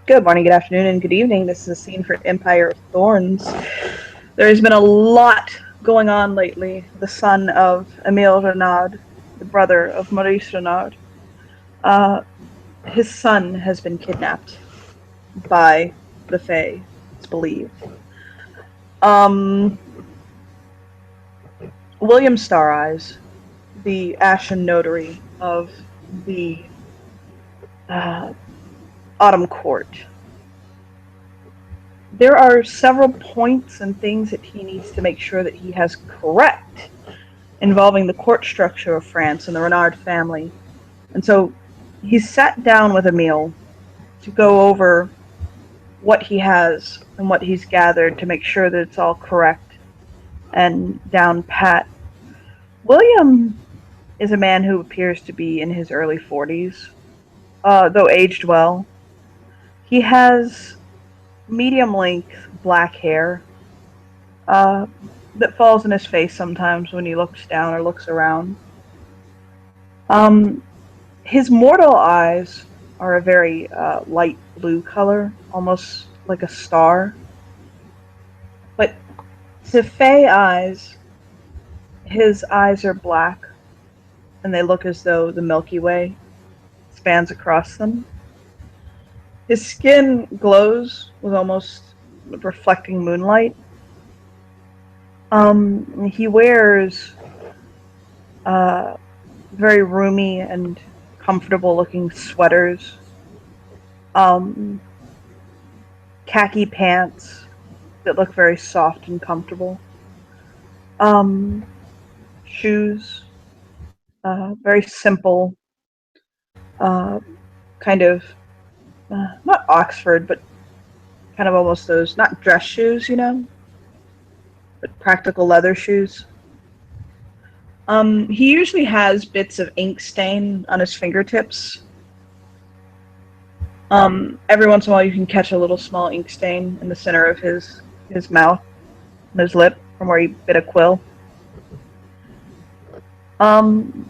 Good morning, good afternoon, and good evening. This is a scene for Empire of Thorns. There has been a lot going on lately. The son of Emile Renard, the brother of Maurice Renard, uh, his son has been kidnapped by the Fae, it's believed. Um, William Stareyes, the Ashen Notary of the uh, Autumn Court, there are several points and things that he needs to make sure that he has correct involving the court structure of France and the Renard family. And so he's sat down with Emile to go over what he has and what he's gathered to make sure that it's all correct and down pat. William is a man who appears to be in his early 40s, though aged well. He has medium length black hair uh, that falls in his face sometimes when he looks down or looks around. Um, his mortal eyes are a very light blue color, almost like a star. But to Faye eyes, his eyes are black, and they look as though the Milky Way spans across them. His skin glows with almost reflecting moonlight. He wears uh, very roomy and comfortable looking sweaters, um, khaki pants that look very soft and comfortable, um, shoes, very simple, uh, kind of not Oxford, but kind of almost those not dress shoes, but practical leather shoes. He usually has bits of ink stain on his fingertips. Every once in a while, you can catch a little small ink stain in the center of his mouth and his lip from where he bit a quill. Um,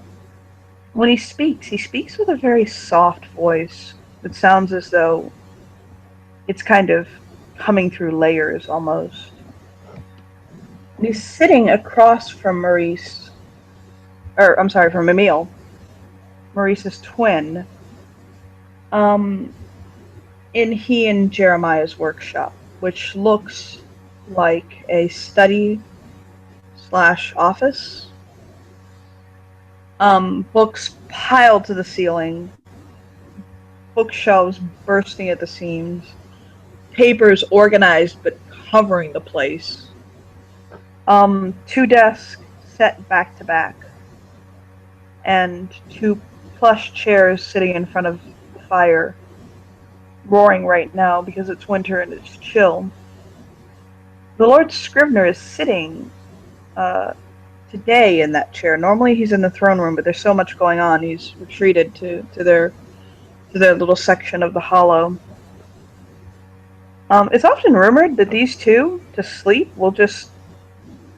when he speaks with a very soft voice. It sounds as though it's kind of coming through layers almost. And he's sitting across from Maurice, or I'm sorry, from Emile, Maurice's twin, um, in he and Jeremiah's workshop, which looks like a study slash office. Books piled to the ceiling, bookshelves bursting at the seams, papers organized but covering the place. Two desks set back to back, and two plush chairs sitting in front of the fire, roaring right now because it's winter and it's chill. The Lord Scrivener is sitting uh, today in that chair. Normally he's in the throne room, but there's so much going on. He's retreated to their little section of the hollow. It's often rumored that these two, to sleep, will just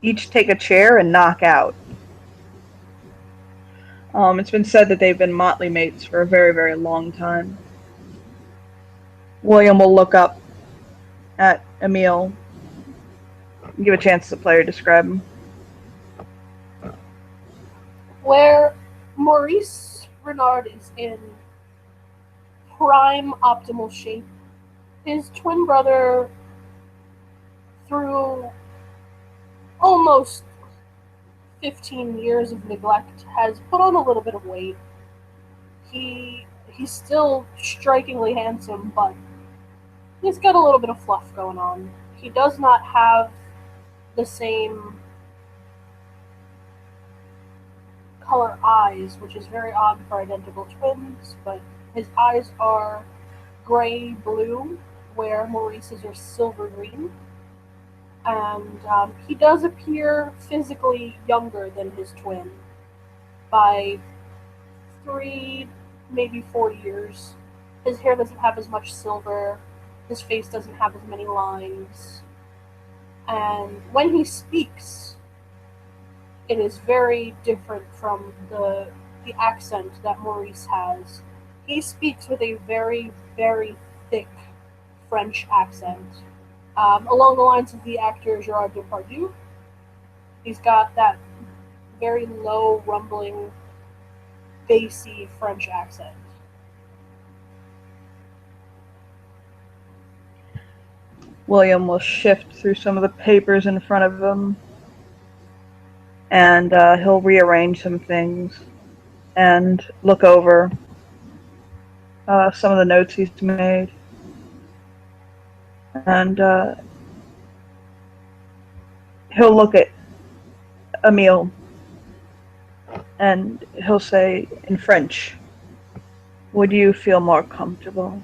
each take a chair and knock out. It's been said that they've been motley mates for a very, very long time. William will look up at Emile, give a chance to the player to describe him. Where Maurice Renard is in prime optimal shape, his twin brother, through almost 15 years of neglect, has put on a little bit of weight. He's still strikingly handsome, but he's got a little bit of fluff going on. He does not have the same color eyes, which is very odd for identical twins, but his eyes are gray blue, where Maurice's are silver green. And he does appear physically younger than his twin by 3, maybe 4 years. His hair doesn't have as much silver, his face doesn't have as many lines, and when he speaks, it is very different from the accent that Maurice has. He speaks with a very, very thick French accent, along the lines of the actor Gerard Depardieu. He's got that very low, rumbling, bassy French accent. William will shift through some of the papers in front of him, and he'll rearrange some things and look over some of the notes he's made. And he'll look at Emile and he'll say in French, "Would you feel more comfortable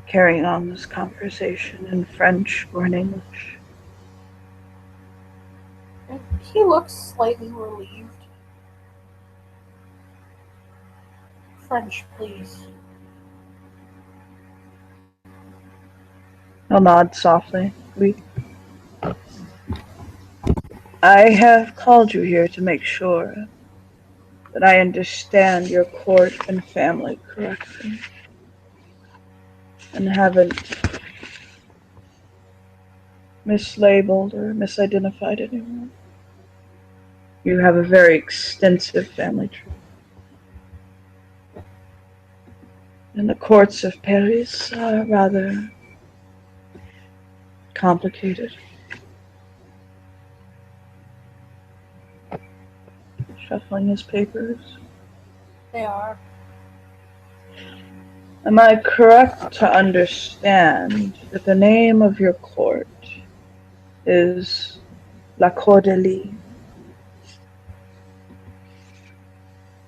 carrying on this conversation in French or in English?" He looks slightly relieved. French, please. He'll nod softly. I have called you here to make sure that I understand your court and family correctly, and haven't mislabeled or misidentified anyone. You have a very extensive family tree. And the courts of Paris are rather complicated. Shuffling his papers. They are. Am I correct to understand that the name of your court is La Cordelier?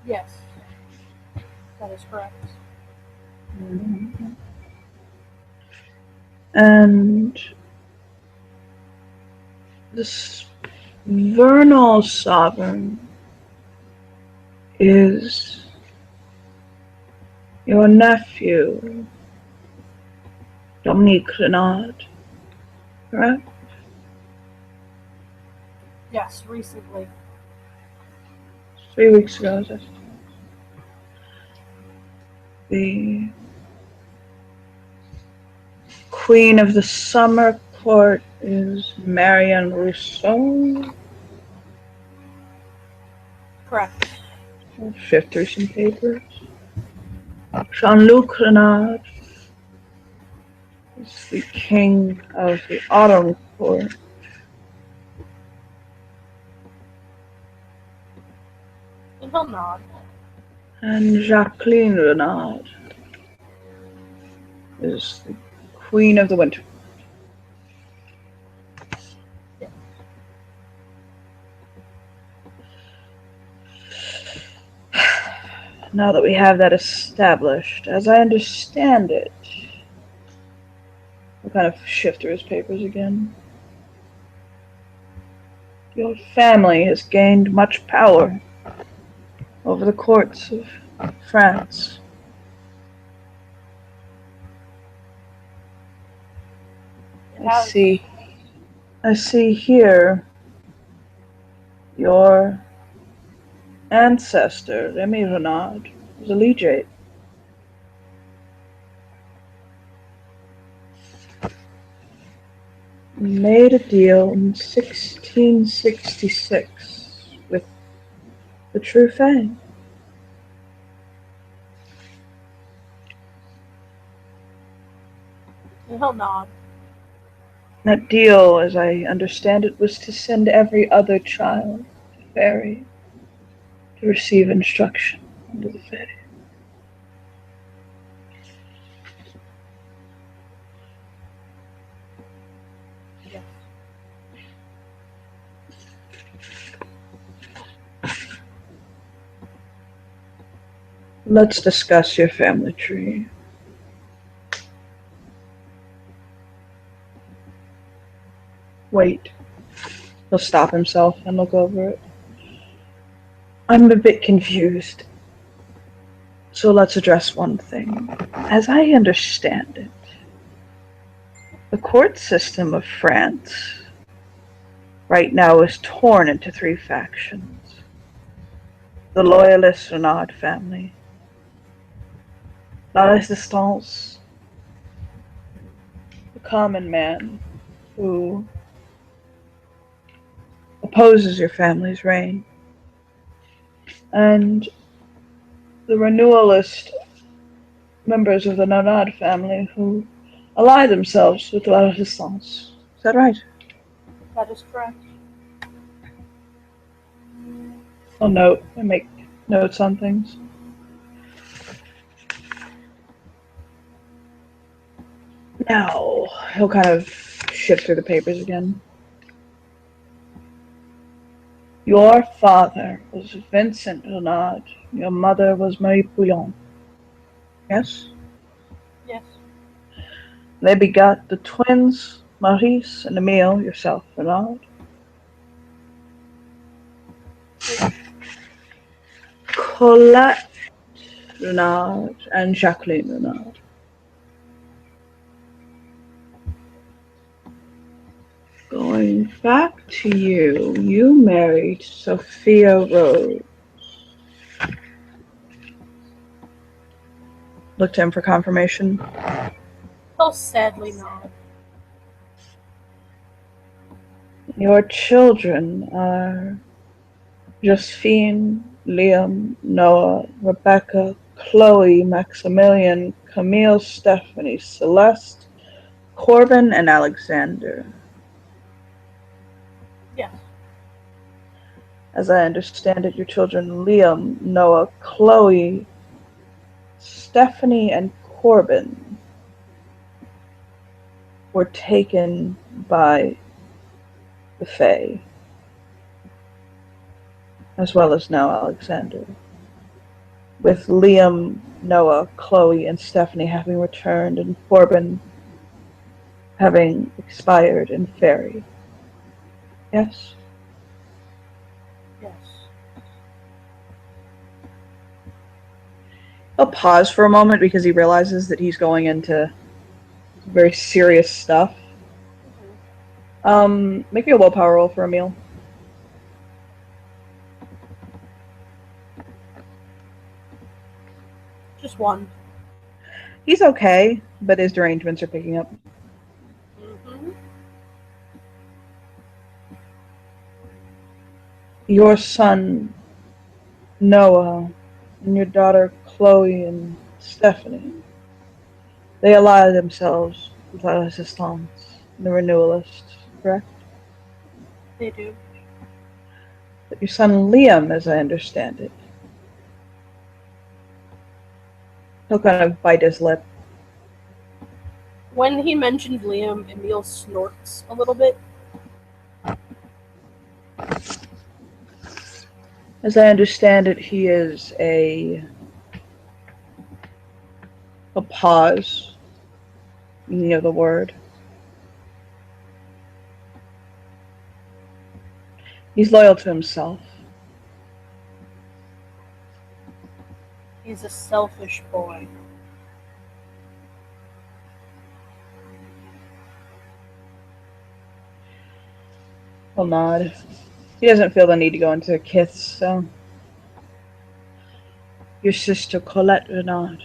Yes, that is correct. Mm-hmm. And this vernal sovereign is your nephew, Dominique Renard, correct? Yes, recently. 3 weeks ago, just the Queen of the Summer Court is Marianne Rousseau. Correct. I'll shift through some papers. Jean-Luc Renard is the King of the Autumn Court. And he'll nod. And Jacqueline Renard is the Queen of the Winter. Now that we have that established, as I understand it, we'll kind of shift through his papers again. Your family has gained much power over the courts of France. I see here your ancestor, Remy Renard, was a legate. Made a deal in 1666 with the True Fang. And he'll nod. That deal, as I understand it, was to send every other child to Fairy to receive instruction under the Fairy. Yes. Let's discuss your family tree. Wait. He'll stop himself and look over it. I'm a bit confused. So let's address one thing. As I understand it, the court system of France right now is torn into 3 factions. The Loyalist Renard family, La Resistance, the common man who opposes your family's reign, and the renewalist members of the Nonad family who ally themselves with La Resistance. Is that right? That is correct. I'll note and make notes on things. Now, he'll kind of shift through the papers again. Your father was Vincent Renard. Your mother was Marie Pouillon. Yes? Yes. They begot the twins, Maurice and Emile, yourself, Renard. Colette Renard and Jacqueline Renard. Going back to you, you married Sophia Rose. Looked to him for confirmation. He'll sadly nod. Your children are Josephine, Liam, Noah, Rebecca, Chloe, Maximilian, Camille, Stephanie, Celeste, Corbin, and Alexander. Yes. As I understand it, your children Liam, Noah, Chloe, Stephanie, and Corbin were taken by the Fae, as well as now Alexander, with Liam, Noah, Chloe, and Stephanie having returned, and Corbin having expired in Fairy. Yes? Yes. He'll pause for a moment because he realizes that he's going into very serious stuff. Make me a willpower roll for Emile. Just one. He's okay, but his derangements are picking up. Mm-hmm. Your son, Noah, and your daughter, Chloe and Stephanie, they ally themselves with La Resistance, the Renewalists, correct? They do. But your son, Liam, as I understand it, he'll kind of bite his lip. When he mentioned Liam, Emile snorts a little bit. As I understand it, he is a pause. You know the word. He's loyal to himself. He's a selfish boy. He'll nod. He doesn't feel the need to go into kiths, so. Your sister Colette Renard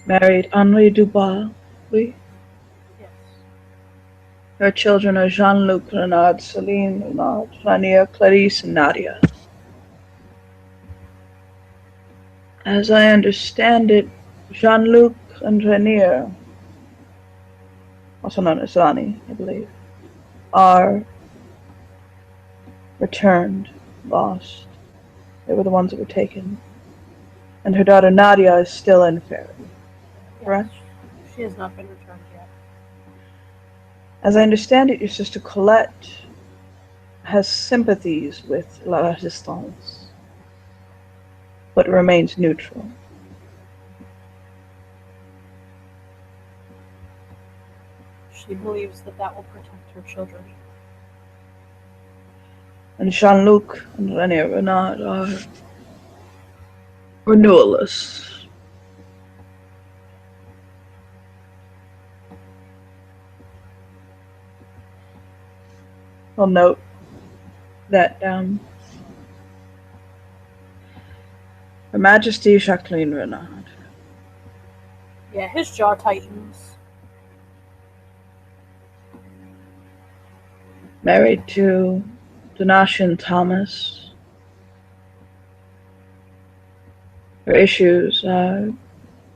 married Henri Dubois. Oui. Yes. Her children are Jean-Luc Renard, Celine Renard, Rania, Clarice, and Nadia. As I understand it, Jean-Luc and Renier, also known as Rani, I believe, are returned, lost. They were the ones that were taken. And her daughter Nadia is still in Fairy. Correct? Yes. She has not been returned yet. As I understand it, your sister Colette has sympathies with La Resistance, but remains neutral. She believes that will protect her children. And Jean-Luc and René Renard are renewalists. I'll note that down. Her Majesty Jacqueline Renard. Yeah, his jaw tightens. Married to Donatian Thomas. Her issues are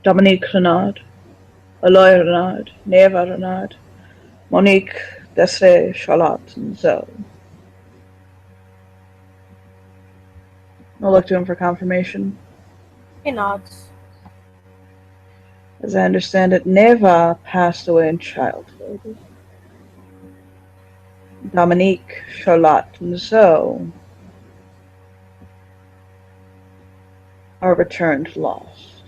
Dominique Renard, Aloy Renard, Neva Renard, Monique, Desiree, Charlotte, and Zoe. I'll look to him for confirmation. He nods. As I understand it, Neva passed away in childhood. Dominique, Charlotte, and Zoe are returned lost.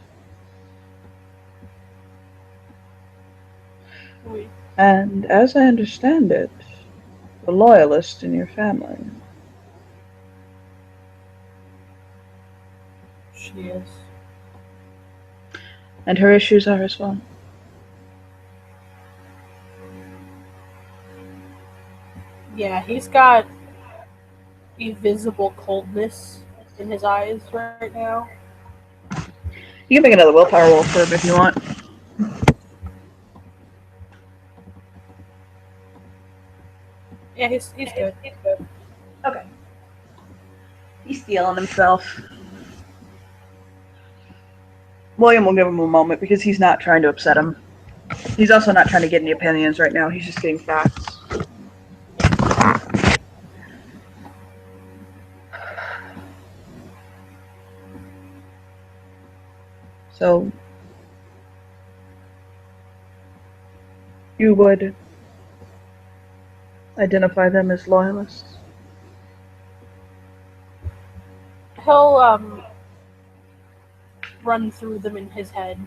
Oui. And as I understand it, a loyalist in your family. She is. And her issues are as well. Yeah, he's got a visible coldness in his eyes right now. You can make another willpower roll for him if you want. Yeah, he's good. Okay. He's stealing himself. William will give him a moment because he's not trying to upset him. He's also not trying to get any opinions right now. He's just getting facts. So, you would identify them as loyalists? He'll run through them in his head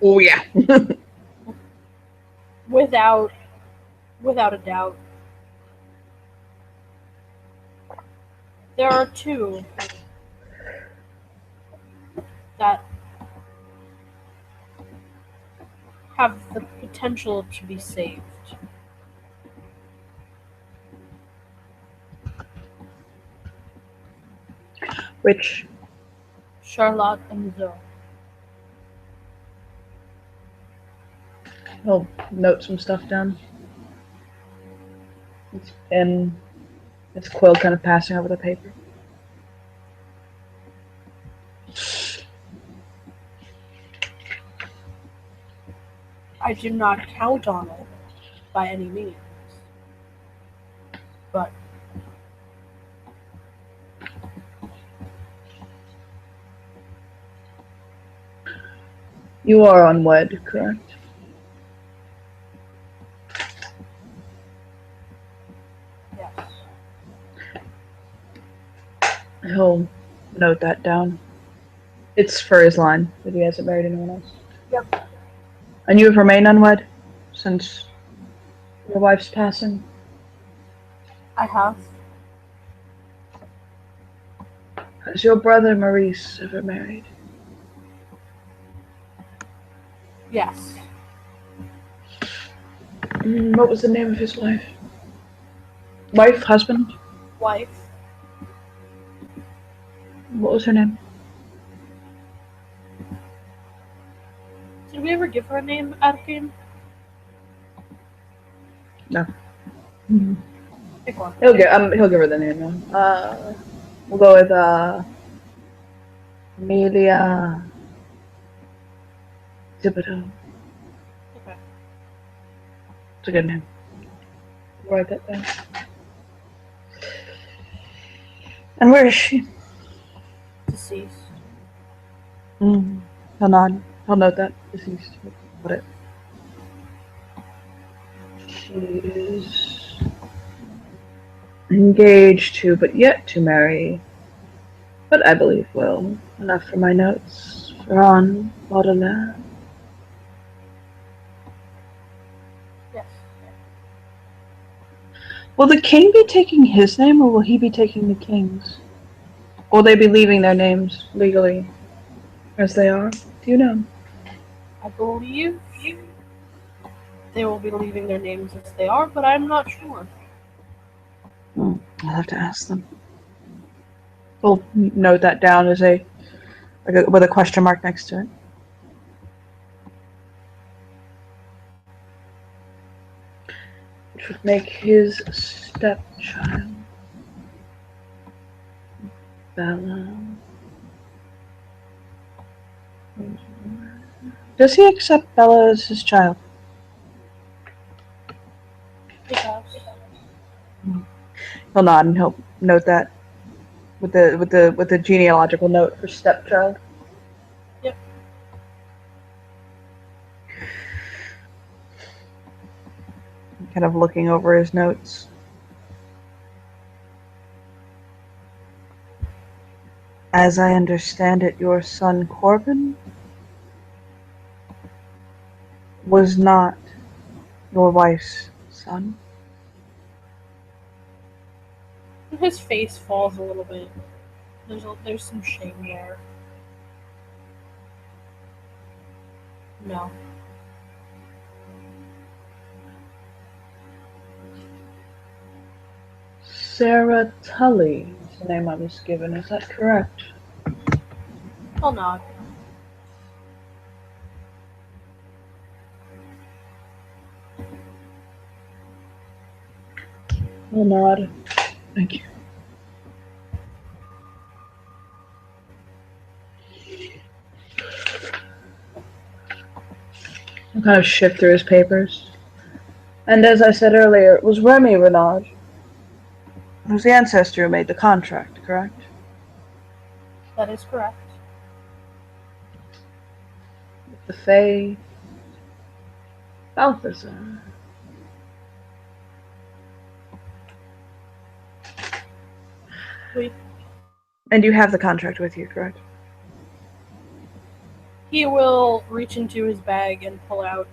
Oh, yeah. without a doubt. There are two that have the potential to be saved. Which? Charlotte and Zoe. He'll note some stuff down. And it's Quill kind of passing over the paper. I do not count on it by any means. But you are unwed, correct? yes. He'll note that down. It's for his line that he hasn't married anyone else. Yep. And you have remained unwed since your wife's passing? I have. Has your brother Maurice ever married? Yes. What was the name of his wife? Wife, husband? Wife. What was her name? Did we ever give her a name out of game? No. Pick one. He'll give her the name now. We'll go with Amelia Thibodeau. Okay. It's a good name. Write that down. And where is she? Deceased. He'll nod. He'll note that. Deceased. Got it. She is engaged to, but yet to marry. But I believe will. Enough for my notes. Ferran Baudelaire. Yes. Will the king be taking his name, or will he be taking the king's? Will they be leaving their names legally as they are? Do you know? I believe they will be leaving their names as they are, but I'm not sure. I'll have to ask them. We'll note that down as with a question mark next to it. Which would make his stepchild Bella. Does he accept Bella as his child? He does. He'll nod and he'll note that with the genealogical note for stepchild. Yep. Kind of looking over his notes. As I understand it, your son Corbin was not your wife's son. His face falls a little bit. There's some shame there. No. Sarah Tully is the name I was given. Is that correct? I'll nod. I'll nod. Thank you. I'll kind of shift through his papers. And as I said earlier, it was Remy Renaud who's the ancestor who made the contract, correct? That is correct. With the Fae Balthazar. And you have the contract with you, correct? He will reach into his bag and pull out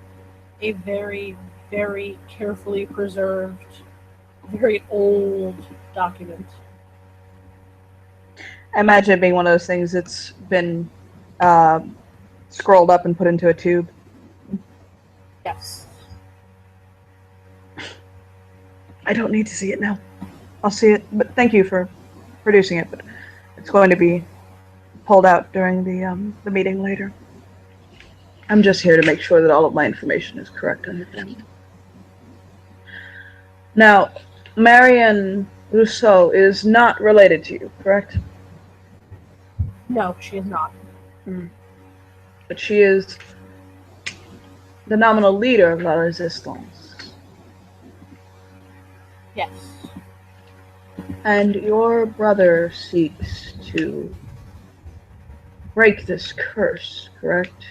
a very, very carefully preserved, very old document. I imagine it being one of those things that's been scrolled up and put into a tube. Yes. I don't need to see it now. I'll see it, but thank you for producing it. But it's going to be pulled out during the meeting later. I'm just here to make sure that all of my information is correct on your family. Now, Marianne Rousseau is not related to you, correct? No, she is not. But she is the nominal leader of La Resistance. Yes. And your brother seeks to break this curse, correct?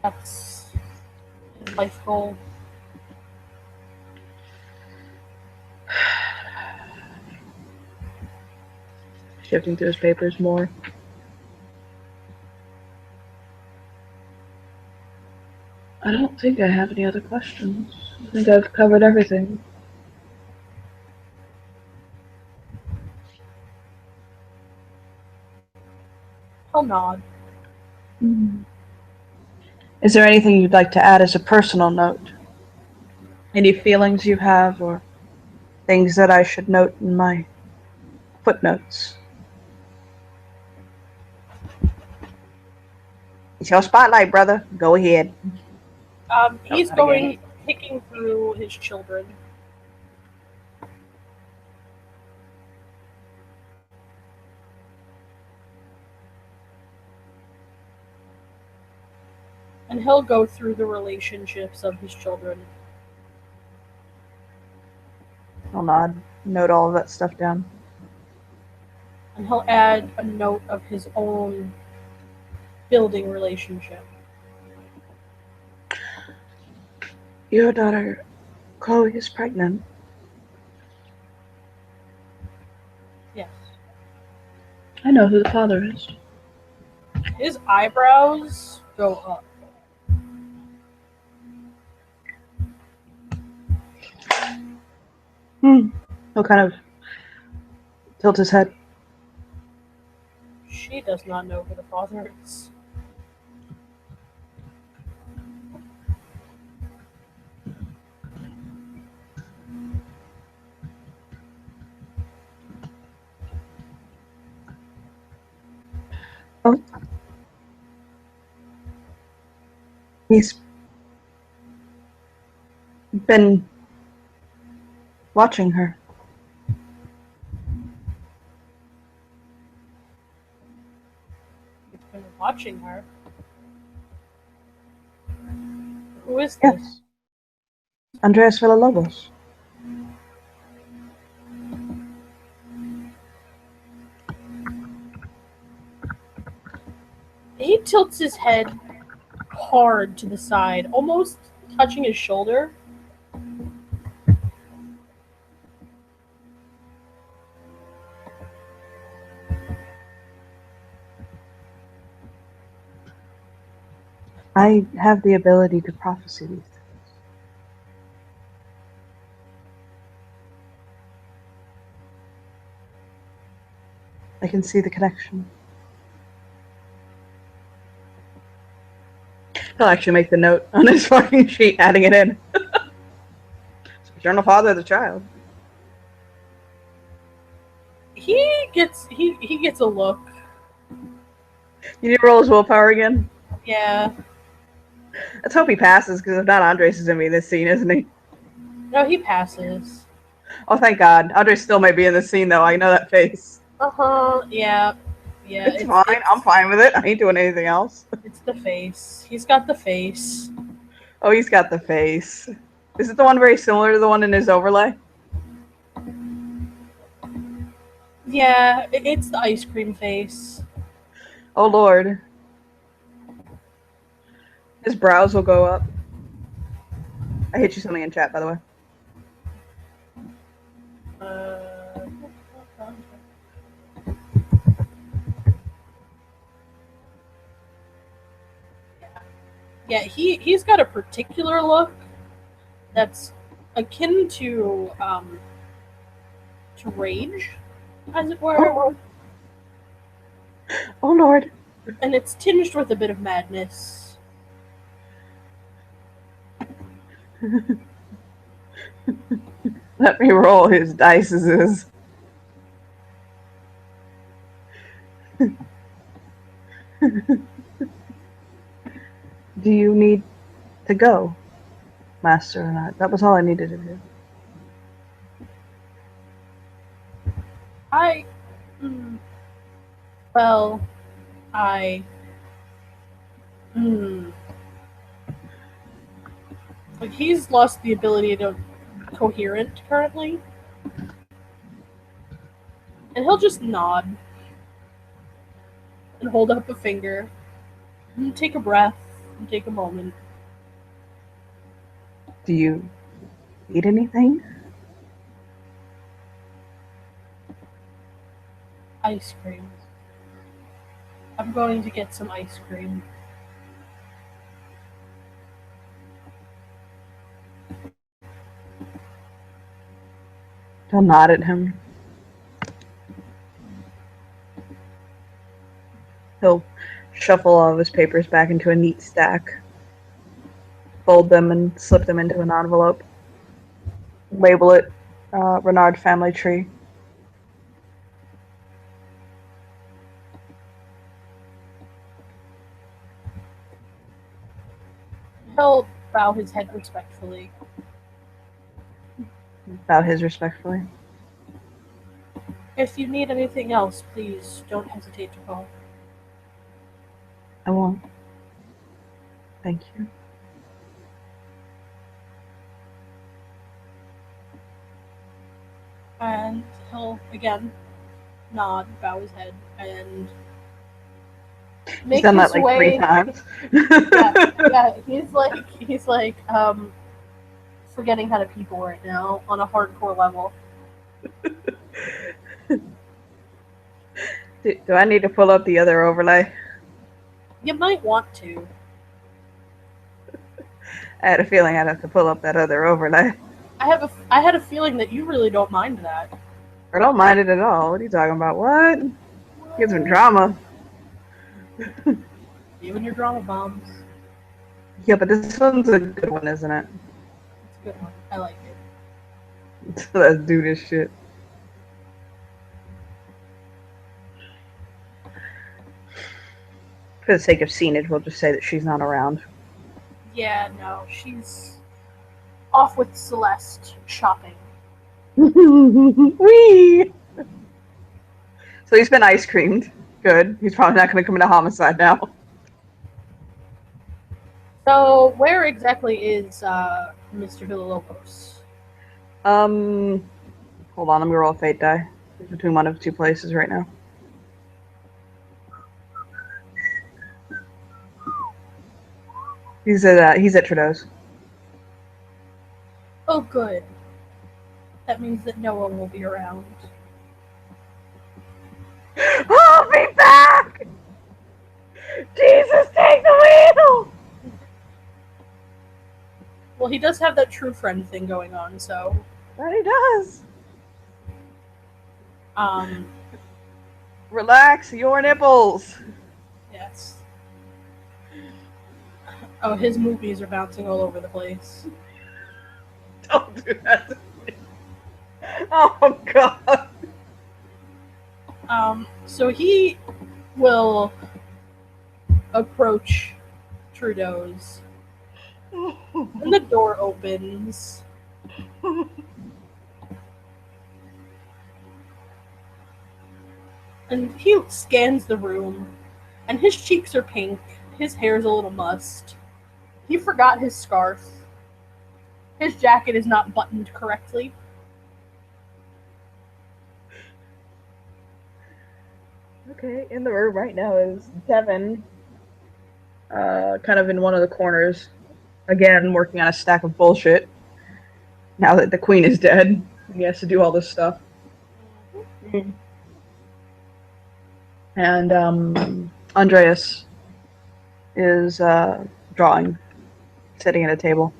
That's his life goal. Shifting through his papers more. I don't think I have any other questions. I think I've covered everything. He'll nod. Is there anything you'd like to add as a personal note? Any feelings you have or things that I should note in my footnotes? It's your spotlight, brother. Go ahead. He's going, picking through his children. And he'll go through the relationships of his children. I'll nod. Note all of that stuff down. And he'll add a note of his own building relationship. Your daughter, Chloe, is pregnant. Yes. I know who the father is. His eyebrows go up. He'll kind of tilt his head. She does not know who the father is. Oh. He's been watching her. He's been watching her. Who is Yes. this? Andreas Villalobos. He tilts his head hard to the side, almost touching his shoulder. I have the ability to prophesy these things. I can see the connection. He'll actually make the note on his fucking sheet, adding it in. Eternal father of the child. He gets a look. You need to roll his willpower again? Yeah. Let's hope he passes, because if not, Andres is going to be in this scene, isn't he? No, he passes. Oh, thank God. Andres still may be in this scene, though. I know that face. Yeah. Yeah. It's fine. I'm fine with it. I ain't doing anything else. It's the face. He's got the face. Oh, he's got the face. Is it the one very similar to the one in his overlay? Yeah, it's the ice cream face. Oh, Lord. His brows will go up. I hit you something in chat, by the way. Yeah, he's got a particular look that's akin to rage, as it were. Oh, Lord. And it's tinged with a bit of madness. Let me roll his dices. Do you need to go, Master, or not? That was all I needed to do. Like, he's lost the ability to coherent currently. And he'll just nod and hold up a finger and take a breath and take a moment. Do you need anything? Ice cream. I'm going to get some ice cream. He'll nod at him. He'll shuffle all of his papers back into a neat stack, fold them and slip them into an envelope, label it Renard Family Tree. He'll bow his head respectfully. Bow his respectfully. If you need anything else, please don't hesitate to call. I won't. Thank you. And he'll again nod, bow his head, and make He's done his that like way. 3 times. Yeah, he's like forgetting how to people right now on a hardcore level. Do I need to pull up the other overlay? You might want to. I had a feeling I'd have to pull up that other overlay. I had a feeling that you really don't mind that. I don't mind it at all. What are you talking about? What? Gives me drama. You and your drama bombs. Yeah, but this one's a good one, isn't it? It's a good one. I like it. Let's do this shit. For the sake of scenage, we'll just say that she's not around. Yeah, no, she's off with Celeste shopping. Whee! So he's been ice creamed. Good. He's probably not going to come into homicide now. So, where exactly is Mr. Villalobos? Hold on, I'm gonna roll a fate die. He's between one of two places right now. He's at Trudeau's. Oh, good. That means that no one will be around. I'll be back! Jesus, take the wheel! Well, he does have that true friend thing going on, so... That he does. Um, Relax your nipples. yes. Oh, his movies are bouncing all over the place. Don't do that to me. Oh, God. So he will approach Trudeau's, and the door opens. And he scans the room, and his cheeks are pink, his hair's a little mussed. He forgot his scarf. His jacket is not buttoned correctly. Okay, in the room right now is Devin, kind of in one of the corners, again, working on a stack of bullshit. Now that the queen is dead, he has to do all this stuff. And Andreas is drawing, sitting at a table.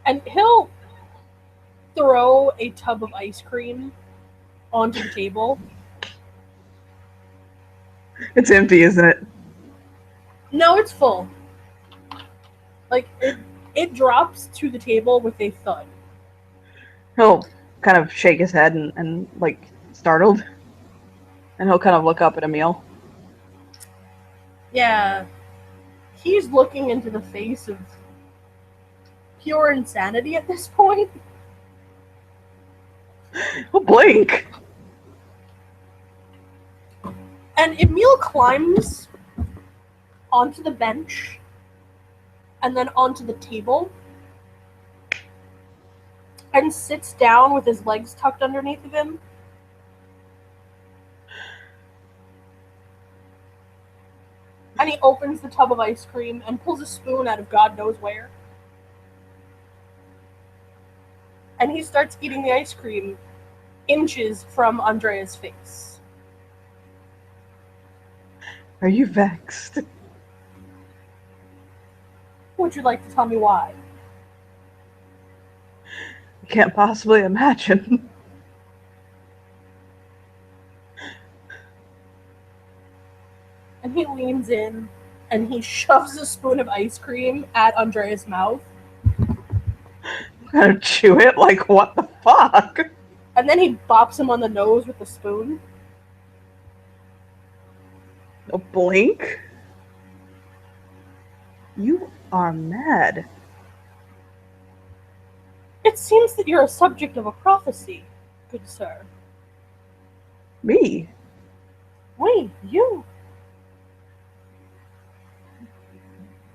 And he'll throw a tub of ice cream onto the table. It's empty, isn't it? No, it's full. Like, it drops to the table with a thud. He'll kind of shake his head and like, startled. And he'll kind of look up at Emil. Yeah. He's looking into the face of pure insanity at this point. He'll blink. And Emil climbs onto the bench and then onto the table and sits down with his legs tucked underneath of him. And he opens the tub of ice cream and pulls a spoon out of God knows where. And he starts eating the ice cream inches from Andrea's face. Are you vexed? Would you like to tell me why? I can't possibly imagine. And he leans in and he shoves a spoon of ice cream at Andrea's mouth. Gonna chew it? Like, what the fuck? And then he bops him on the nose with the spoon. A blink? You are mad. It seems that you're a subject of a prophecy, good sir. Me? Wait, you?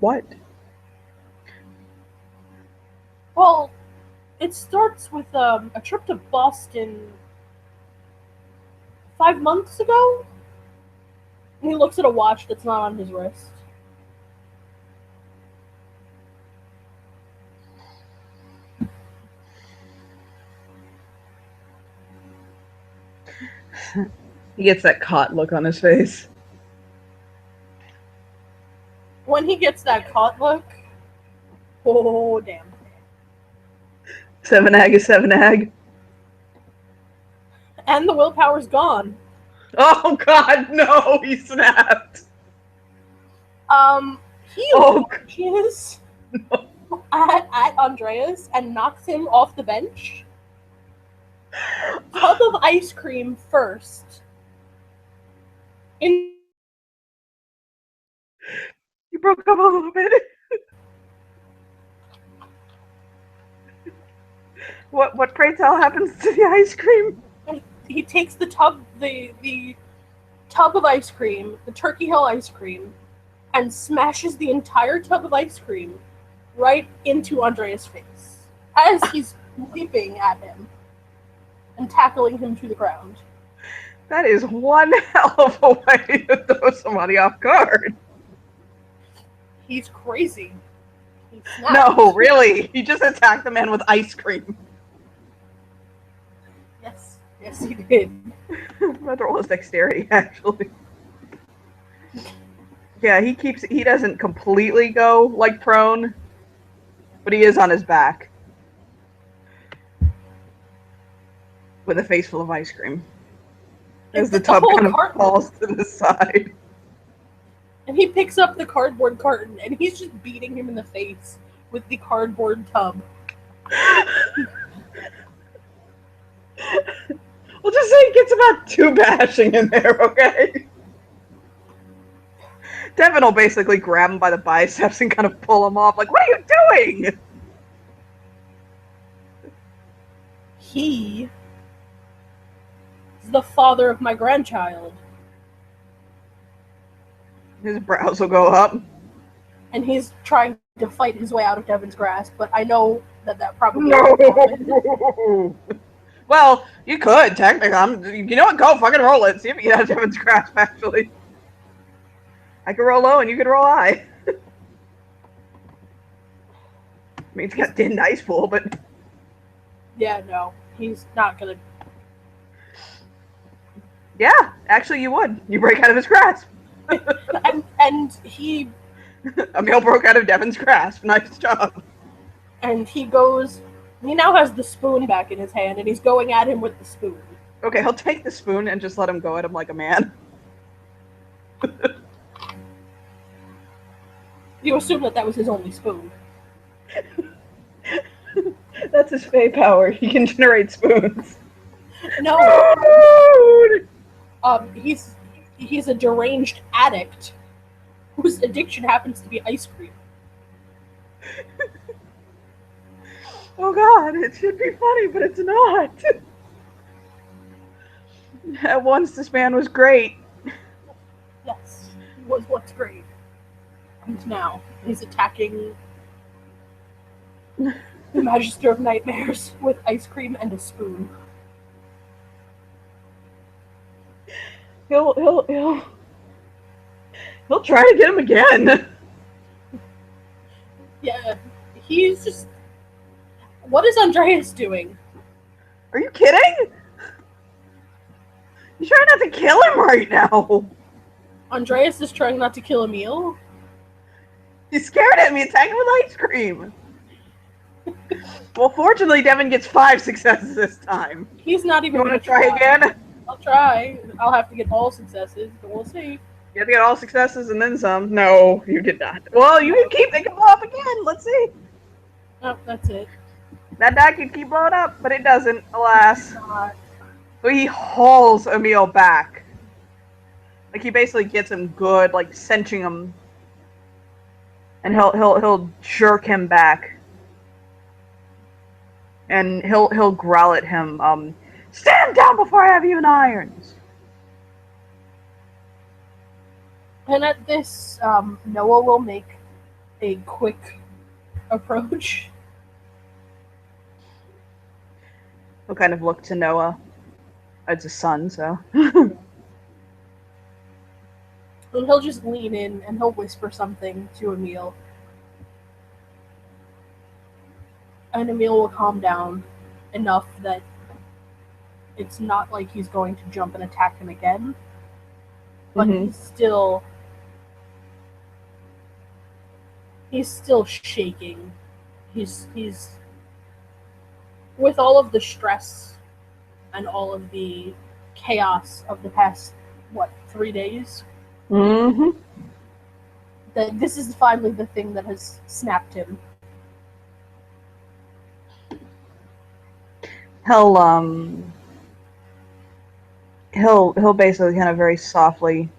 What? Well, it starts with a trip to Boston 5 months ago. And he looks at a watch that's not on his wrist. He gets that caught look on his face. When he gets that caught look, oh damn. 7 ag is 7 ag. And the willpower's gone. Oh god, no! He snapped! He Oh, lunges at Andreas and knocks him off the bench. Tub of ice cream first. In You broke up a little bit. What pray tell happens to the ice cream? he takes the tub of ice cream, the Turkey Hill ice cream, and smashes the entire tub of ice cream right into Andreas' face as he's leaping at him and tackling him to the ground. That is one hell of a way to throw somebody off guard. He's crazy. He snapped. No, really. He just attacked the man with ice cream. Yes, he did. That roll is dexterity, actually. Yeah, he doesn't completely go, like, prone, but he is on his back. With a face full of ice cream. As the tub kind of falls to the side. And he picks up the cardboard carton, and he's just beating him in the face with the cardboard tub. We'll just say he gets about 2 bashing in there, okay? Devin will basically grab him by the biceps and kind of pull him off, like, what are you doing? He is the father of my grandchild. His brows will go up. And he's trying to fight his way out of Devin's grasp, but I know that probably No! Well, you could, technically. You know what? Go fucking roll it. See if you get out of Devin's grasp, actually. I can roll low and you can roll high. I mean, it's got thin dice pool, but... Yeah, no. He's not gonna... Yeah, actually you would. You break out of his grasp. and he... Emil broke out of Devin's grasp. Nice job. And he goes... He now has the spoon back in his hand, and he's going at him with the spoon. Okay, he'll take the spoon and just let him go at him like a man. You assume that was his only spoon. That's his Fey power. He can generate spoons. No. He's a deranged addict whose addiction happens to be ice cream. Oh god, it should be funny, but it's not. At once, this man was great. Yes, he was once great. And now he's attacking the Magister of Nightmares with ice cream and a spoon. He'll try to get him again. Yeah, he's just... What is Andreas doing? Are you kidding? You're trying not to kill him right now. Andreas is trying not to kill Emil? He's scared at me, attacking with ice cream. Well, fortunately, Devin gets 5 successes this time. He's not even going to try again? I'll try. I'll have to get all successes, but we'll see. You have to get all successes and then some. No, you did not. Well, you can keep thinking blow up again. Let's see. Oh, that's it. That die can keep blowing up, but it doesn't, alas. So he hauls Emil back. Like, he basically gets him good, like, cinching him. And he'll jerk him back. And he'll growl at him, stand down before I have you in irons! And at this, Noah will make a quick approach. He'll kind of look to Noah. It's his son, so. And he'll just lean in and he'll whisper something to Emil. And Emil will calm down enough that it's not like he's going to jump and attack him again. But he's still shaking. He's with all of the stress and all of the chaos of the past 3 days. That this is finally the thing that has snapped him. He'll basically kind of very softly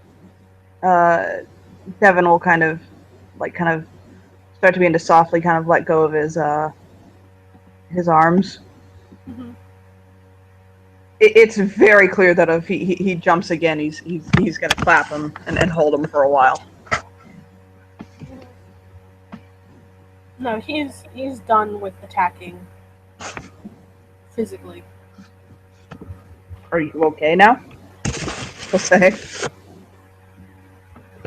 Devin will kind of start to begin to softly kind of let go of his arms. Mm-hmm. It's very clear that if he jumps again, he's going to clap him and hold him for a while. No, he's done with attacking physically. Are you okay now? We'll say.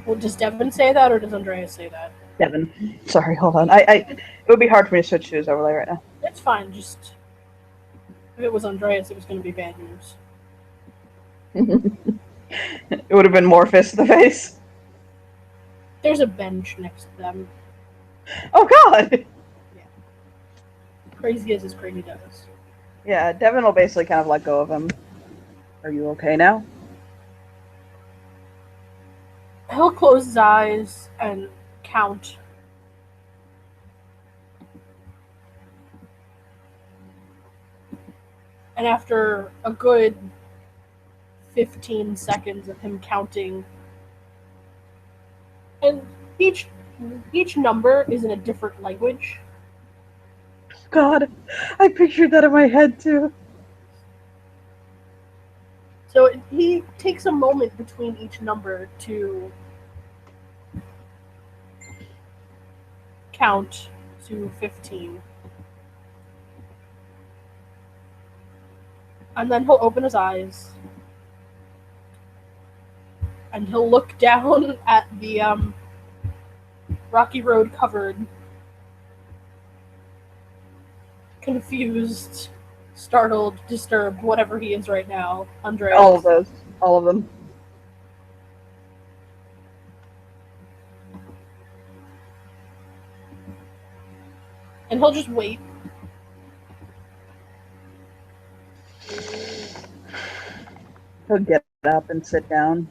Well, does Devin say that, or does Andreas say that? Devin. Sorry, hold on. It would be hard for me to switch to his overlay right now. It's fine. Just if it was Andreas, it was going to be bad news. It would have been more fist to the face. There's a bench next to them. Oh God! Yeah. Crazy as crazy does. Yeah, Devin will basically kind of let go of him. Are you okay now? He'll close his eyes and count. And after a good 15 seconds of him counting, and each number is in a different language. God, I pictured that in my head too. So he takes a moment between each number to count to 15. And then he'll open his eyes. And he'll look down at the rocky road covered, confused, startled, disturbed, whatever he is right now, Andreas. All of those. All of them. And he'll just wait. He'll get up and sit down.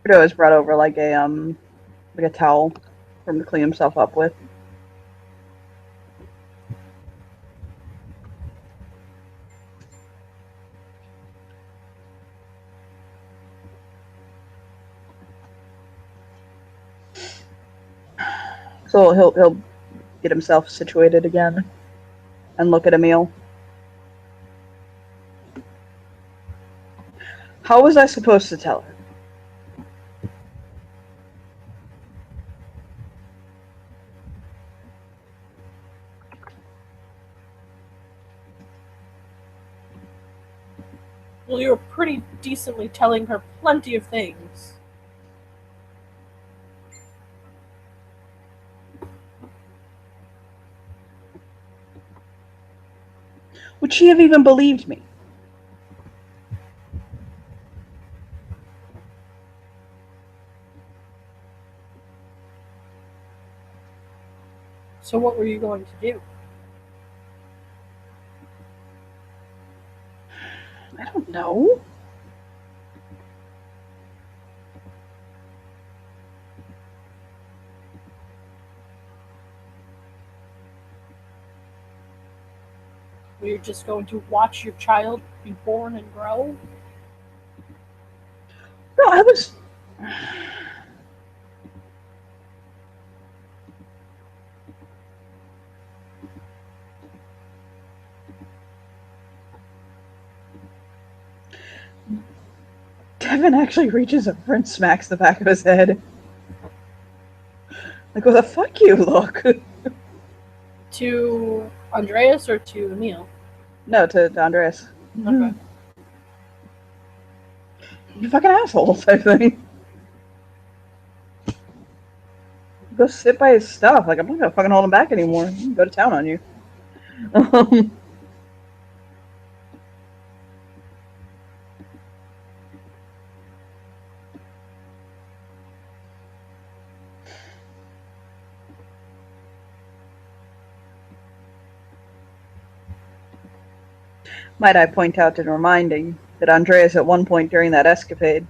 Trudeau has brought over like a towel for him to clean himself up with. So he'll get himself situated again and look at Emil. How was I supposed to tell her? Well, you were pretty decently telling her plenty of things. Would she have even believed me? So what were you going to do? I don't know. Were you just going to watch your child be born and grow? No, I was... Devin actually reaches over and smacks the back of his head. Like, what the fuck you look? To Andreas or to Emil? No, to Andreas. Okay. You fucking asshole, type thing. Go sit by his stuff. Like, I'm not gonna fucking hold him back anymore. I'm gonna go to town on you. Might I point out in reminding that Andreas at one point during that escapade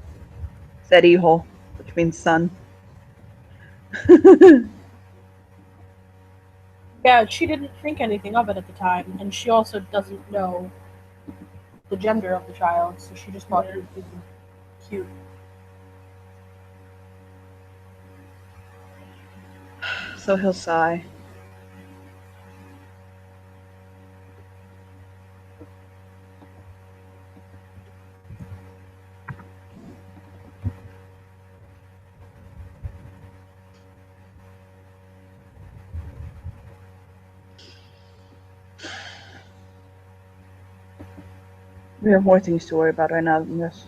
said "hijo," which means son. Yeah, she didn't think anything of it at the time, and she also doesn't know the gender of the child, so she just thought it was cute. So he'll sigh. We have more things to worry about right now than this.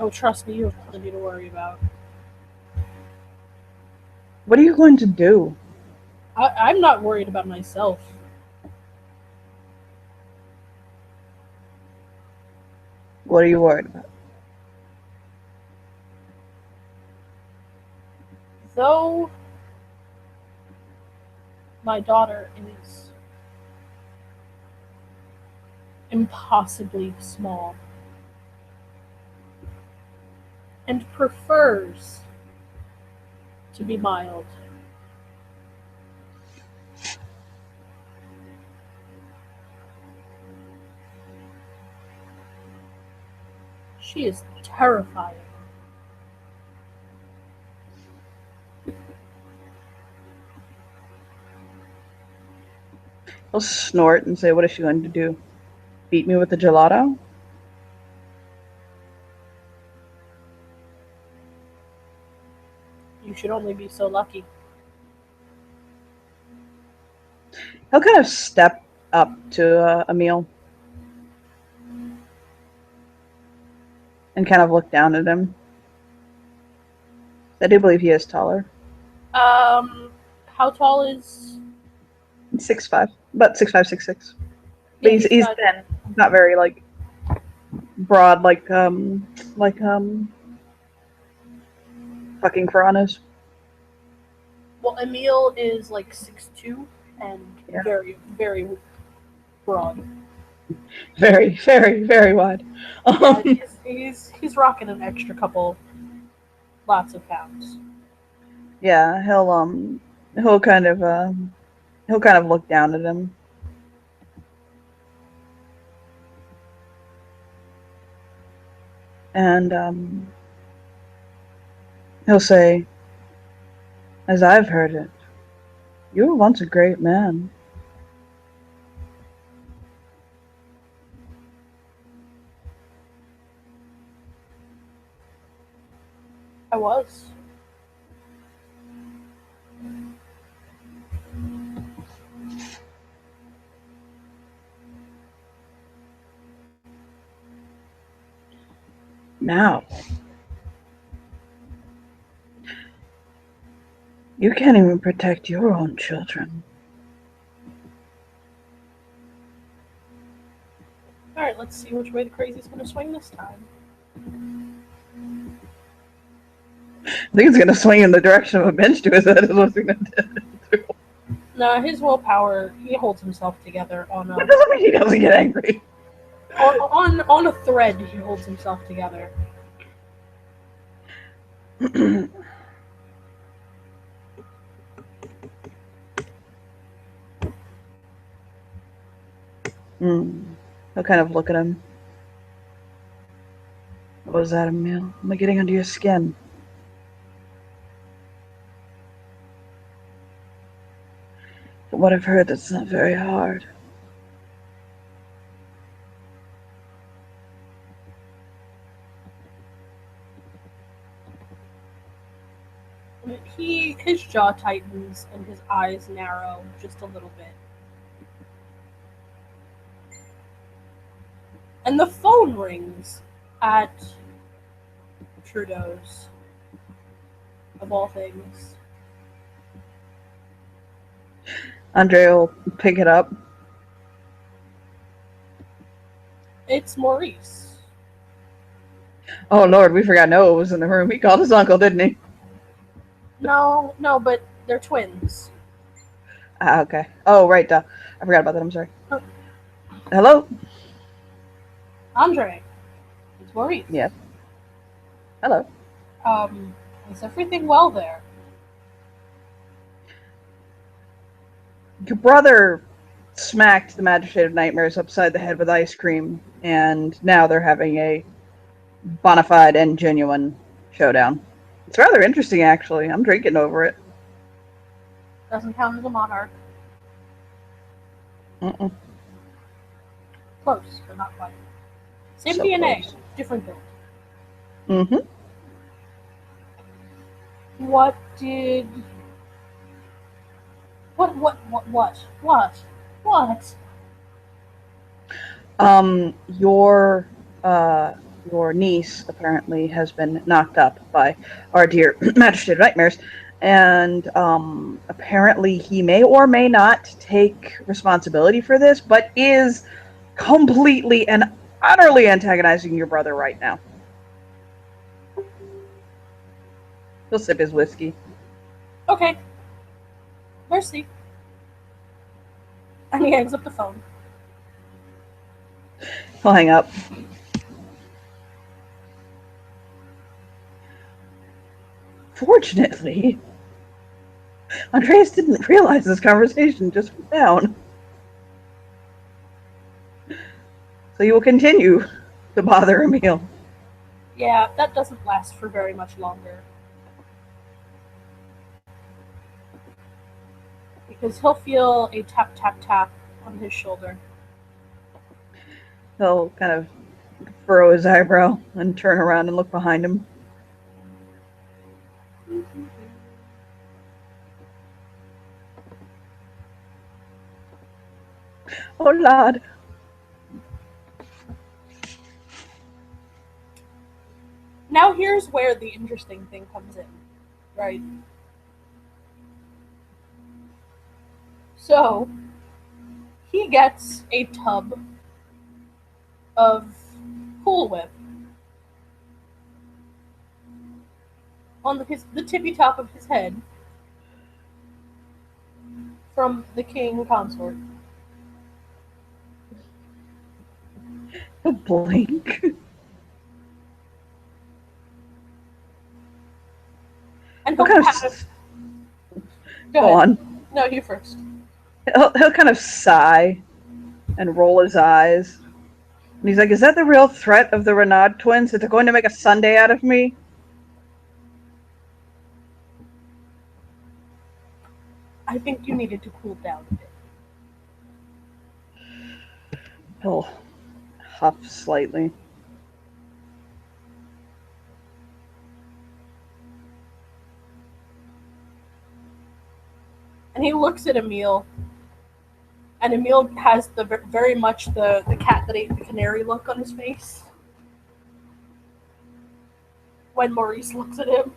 Oh, trust me, you have plenty to worry about. What are you going to do? I'm not worried about myself. What are you worried about? Though my daughter is impossibly small and prefers to be mild, she is terrifying. He'll snort and say, what is she going to do? Beat me with the gelato? You should only be so lucky. He'll kind of step up to Emil and kind of look down at him. I do believe he is taller. How tall is... 6'5", about 6'5", 6'6". But Yeah, he's he's got- thin. He's not very like broad like fucking Karanas. Well, Emil is like 6'2" and Yeah. very, very broad. Very, very, very wide. He's rocking an extra couple, lots of pounds. Yeah, he'll kind of look down at him. And he'll say, as I've heard it, you were once a great man. I was. Now, you can't even protect your own children. Alright, let's see which way the crazy's gonna swing this time. I think it's going to swing in the direction of a bench to his head is what's going to do. No, his willpower, he holds himself together on That doesn't mean he doesn't get angry. on a thread. He holds himself together. He'll kind of look at him. What was that, Emil? Am I getting under your skin? From what I've heard, that's not very hard. His jaw tightens and his eyes narrow just a little bit. And the phone rings at Trudeau's, of all things. Andre will pick it up. It's Maurice. Oh Lord, we forgot Noah was in the room. He called his uncle, didn't he? No, but they're twins. Ah, okay. Oh, right, I forgot about that, I'm sorry. Oh. Hello? Andre, it's Maurice. Yes. Hello. Is everything well there? Your brother smacked the Magistrate of Nightmares upside the head with ice cream, and now they're having a bona fide and genuine showdown. It's rather interesting, actually. I'm drinking over it. Doesn't count as a monarch. Mm-mm. Close, but not quite. Same So DNA, close. different build. Mm-hmm. What did... What? Your niece apparently has been knocked up by our dear Magistrate of Nightmares, and apparently he may or may not take responsibility for this, but is completely and utterly antagonizing your brother right now. He'll sip his whiskey. Okay. Mercy. And he hangs up the phone. He'll hang up. Fortunately, Andreas didn't realize this conversation just went down. So you will continue to bother Emil. Yeah, that doesn't last for very much longer. Because he'll feel a tap, tap, tap on his shoulder. He'll kind of furrow his eyebrow and turn around and look behind him. Oh, Lord. Now here's where the interesting thing comes in, right? So, he gets a tub of Cool Whip on the tippy top of his head from the king consort. He'll blink. And He'll he'll kind have... of Go go ahead. on. No, you first. He'll kind of sigh and roll his eyes. And he's like, is that the real threat of the Renaud twins? That they're going to make a Sunday out of me? I think you needed to cool down a bit. He'll huff slightly. And he looks at Emil, and Emil has the very much the cat that ate the canary look on his face when Maurice looks at him.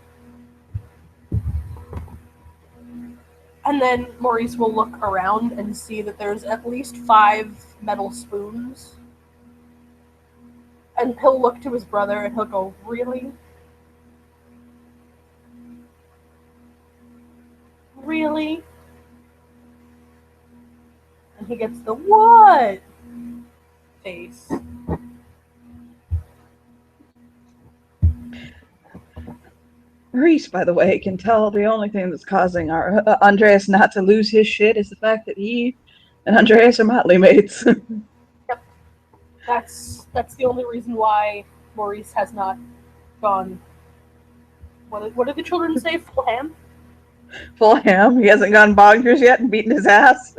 And then Maurice will look around and see that there's at least 5 metal spoons. And he'll look to his brother and he'll go, really? Really? And he gets the what face. Maurice, by the way, can tell the only thing that's causing our Andreas not to lose his shit is the fact that he and Andreas are motley mates. Yep. That's the only reason why Maurice has not gone. What did the children say? Full ham? Full ham. He hasn't gone bonkers yet and beaten his ass.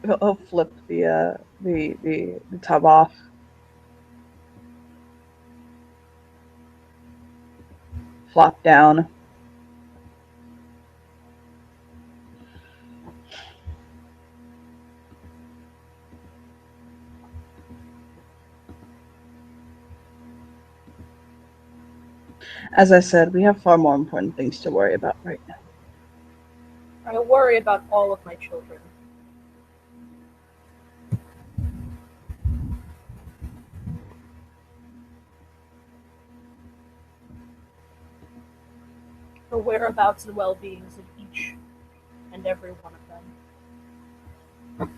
He'll flip the tub off. Flop down. As I said, we have far more important things to worry about right now. I worry about all of my children. The whereabouts and well-beings of each and every one of them.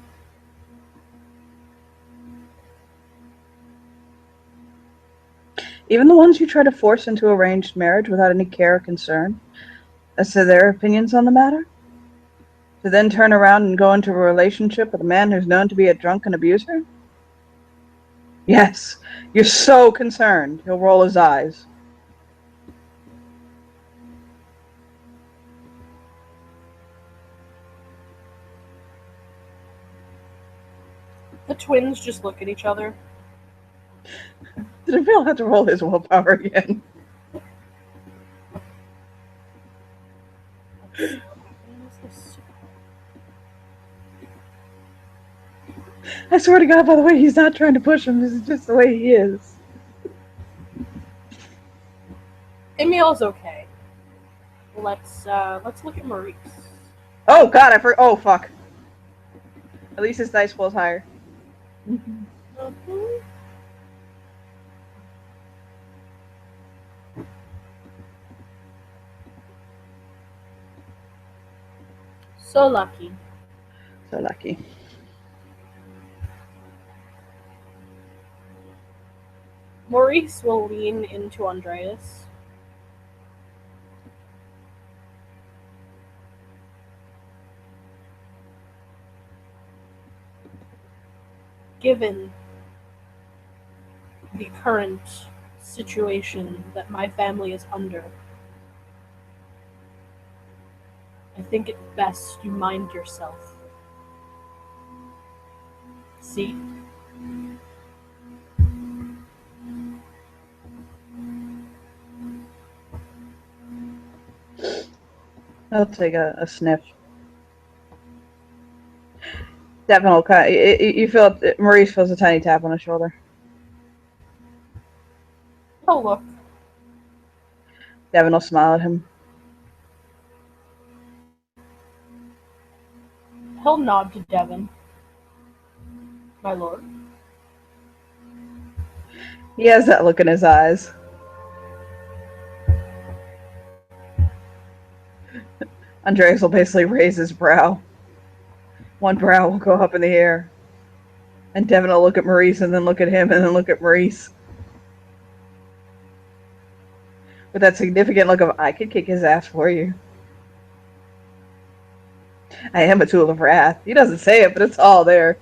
Even the ones you try to force into arranged marriage without any care or concern as to their opinions on the matter? To then turn around and go into a relationship with a man who's known to be a drunken abuser? Yes, you're so concerned. He'll roll his eyes. The twins just look at each other. Did Emil have to roll his willpower again? I swear to God, by the way, he's not trying to push him. This is just the way he is. Emil's okay. Let's look at Maurice. Oh God, I forgot. Oh fuck. At least his dice pool's higher. Mm-hmm. So lucky. So lucky. Maurice will lean into Andreas. Given the current situation that my family is under, I think it's best you mind yourself. See? I'll take a sniff. Devin will kind of, you feel, Maurice feels a tiny tap on his shoulder. Oh, look. Devin will smile at him. He'll nod to Devin. My lord. He has that look in his eyes. Andreas will basically raise his brow. One brow will go up in the air. And Devin will look at Maurice and then look at him and then look at Maurice. With that significant look of, I could kick his ass for you. I am a tool of wrath. He doesn't say it, but it's all there.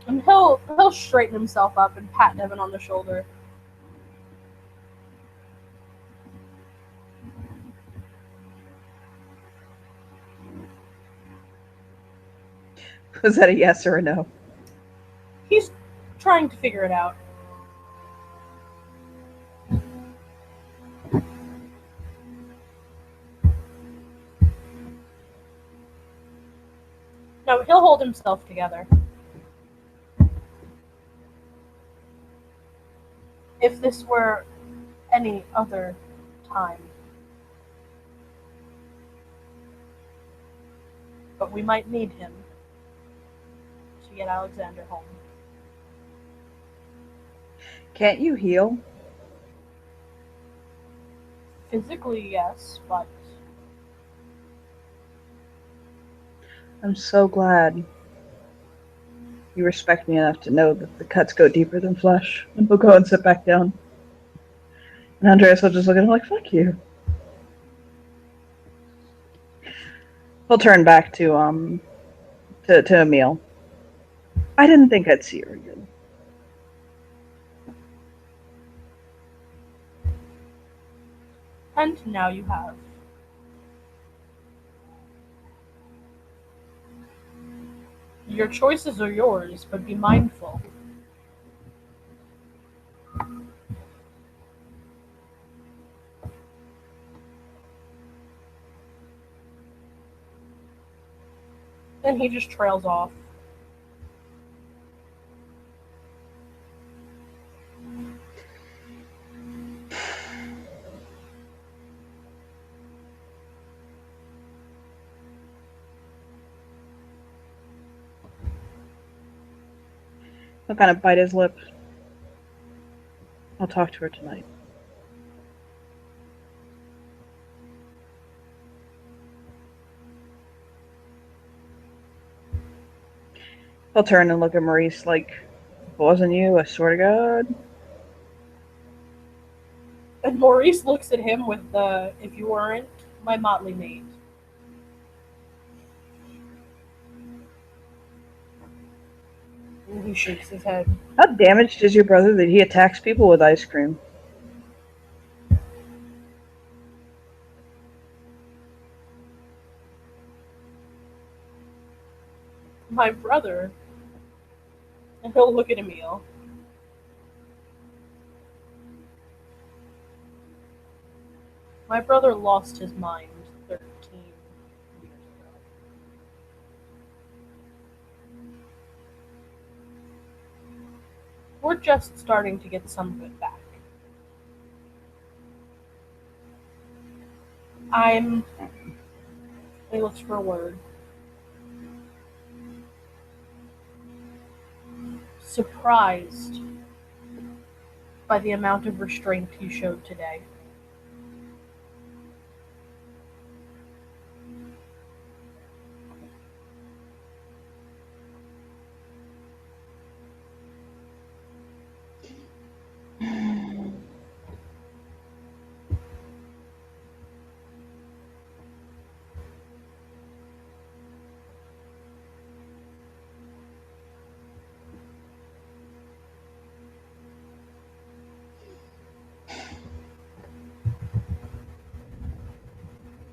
And he'll straighten himself up and pat Devin on the shoulder. Was that a yes or a no? He's trying to figure it out. No, he'll hold himself together. If this were any other time. But we might need him to get Alexander home. Can't you heal? Physically, yes, but I'm so glad you respect me enough to know that the cuts go deeper than flesh. And he'll go and sit back down. And Andreas will just look at him like, fuck you. He'll turn back to Emil. I didn't think I'd see her again. and now you have. Your choices are yours, but be mindful. And he just trails off. He'll kind of bite his lip. I'll talk to her tonight. He'll turn and look at Maurice like, if it wasn't you, I swear to God. And Maurice looks at him with the, if you weren't my motley mate. And he shakes his head. How damaged is your brother that he attacks people with ice cream? My brother. And he'll look at Emil. My brother lost his mind 13 years ago. We're just starting to get some of it back. He looks for a word. Surprised by the amount of restraint you showed today.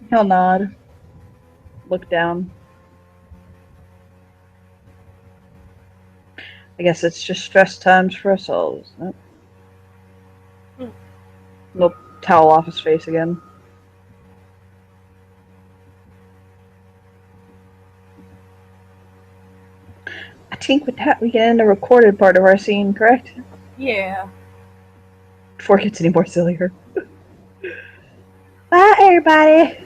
He'll nod. Look down. I guess it's just stress times for us all, isn't it? He'll towel off his face again. I think with that we can end the recorded part of our scene, correct? Yeah. Before it gets any more sillier. Bye, everybody!